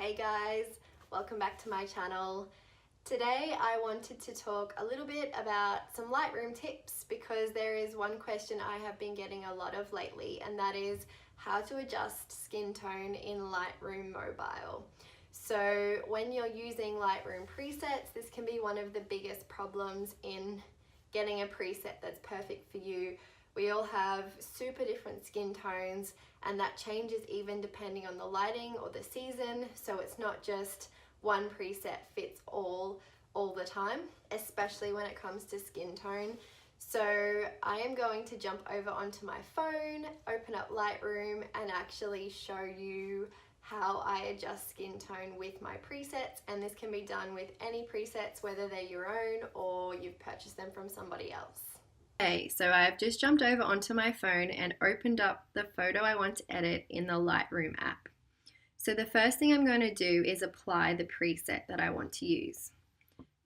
Hey guys, welcome back to my channel. Today I wanted to talk a little bit about some Lightroom tips because there is one question I have been getting a lot of lately, and that is how to adjust skin tone in Lightroom Mobile. So when you're using Lightroom presets, this can be one of the biggest problems in getting a preset that's perfect for you. We all have super different skin tones, and that changes even depending on the lighting or the season, so it's not just one preset fits all the time, especially when it comes to skin tone. So I am going to jump over onto my phone, open up Lightroom, and actually show you how I adjust skin tone with my presets, and this can be done with any presets, whether they're your own or you've purchased them from somebody else. Okay, so I've just jumped over onto my phone and opened up the photo I want to edit in the Lightroom app. So the first thing I'm going to do is apply the preset that I want to use.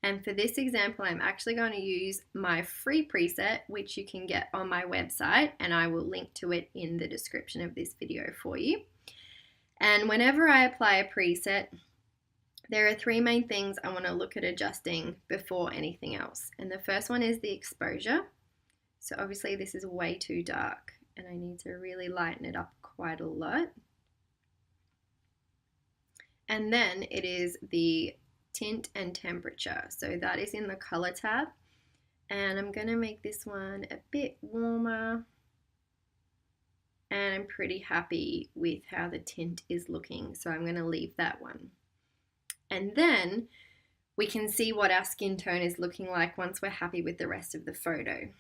And for this example, I'm actually going to use my free preset, which you can get on my website, and I will link to it in the description of this video for you. And whenever I apply a preset, there are three main things I want to look at adjusting before anything else. And the first one is the exposure. So obviously this is way too dark and I need to really lighten it up quite a lot. And then it is the tint and temperature. So that is in the color tab. And I'm going to make this one a bit warmer. And I'm pretty happy with how the tint is looking. So I'm going to leave that one. And then we can see what our skin tone is looking like once we're happy with the rest of the photo.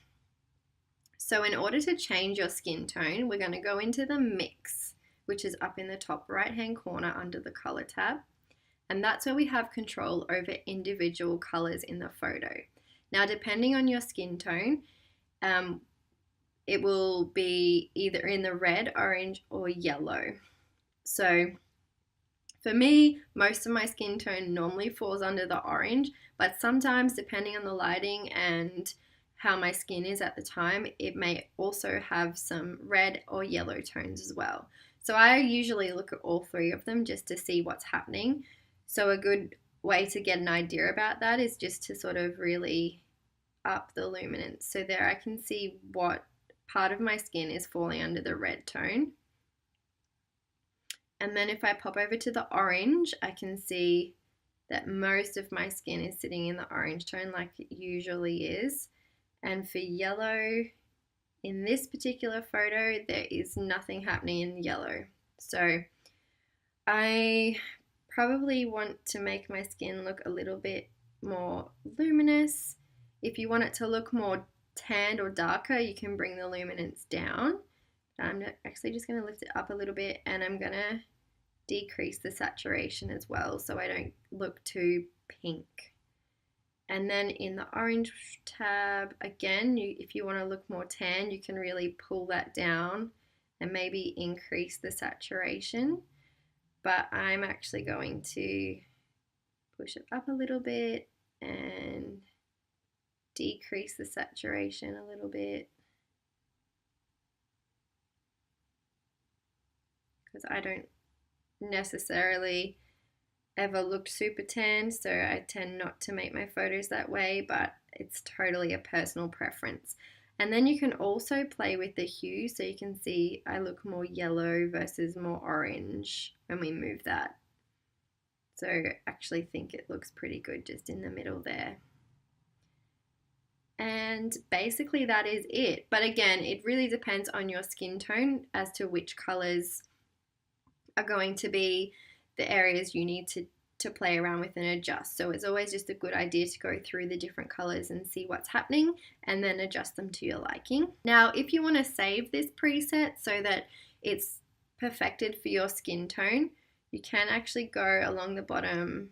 So in order to change your skin tone, we're going to go into the mix, which is up in the top right hand corner under the color tab. And that's where we have control over individual colors in the photo. Now, depending on your skin tone, it will be either in the red, orange, or yellow. So for me, most of my skin tone normally falls under the orange, but sometimes depending on the lighting and how my skin is at the time, it may also have some red or yellow tones as well. So I usually look at all three of them just to see what's happening. So a good way to get an idea about that is just to sort of really up the luminance. So there I can see what part of my skin is falling under the red tone. And then if I pop over to the orange, I can see that most of my skin is sitting in the orange tone like it usually is. And for yellow, in this particular photo, there is nothing happening in yellow. So I probably want to make my skin look a little bit more luminous. If you want it to look more tanned or darker, you can bring the luminance down. I'm actually just going to lift it up a little bit, and I'm going to decrease the saturation as well so I don't look too pink. And then in the orange tab, again, if you want to look more tan, you can really pull that down and maybe increase the saturation. But I'm actually going to push it up a little bit and decrease the saturation a little bit, because I don't necessarily ever looked super tan, so I tend not to make my photos that way, but it's totally a personal preference. And then you can also play with the hue, so you can see I look more yellow versus more orange when we move that. So I actually think it looks pretty good just in the middle there. And basically that is it. But again, it really depends on your skin tone as to which colors are going to be the areas you need to play around with and adjust. So it's always just a good idea to go through the different colors and see what's happening and then adjust them to your liking. Now, if you want to save this preset so that it's perfected for your skin tone, you can actually go along the bottom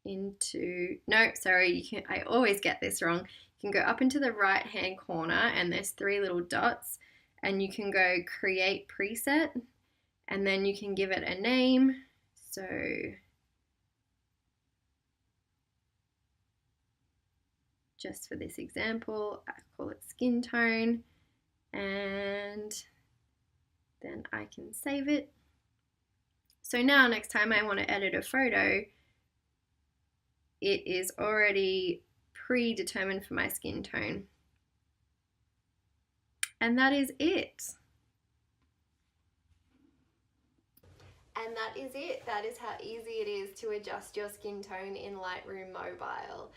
into, no, sorry, you can, I always get this wrong. You can go up into the right hand corner and there's three little dots, and you can go create preset, and then you can give it a name. So just for this example, I call it skin tone, and then I can save it. So now next time I want to edit a photo, it is already predetermined for my skin tone. And that is it. And that is it. That is how easy it is to adjust your skin tone in Lightroom Mobile.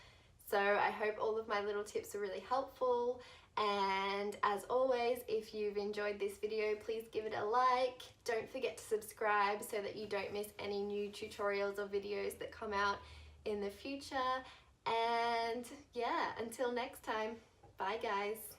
So I hope all of my little tips are really helpful. And as always, if you've enjoyed this video, please give it a like. Don't forget to subscribe so that you don't miss any new tutorials or videos that come out in the future. And yeah, until next time, bye guys.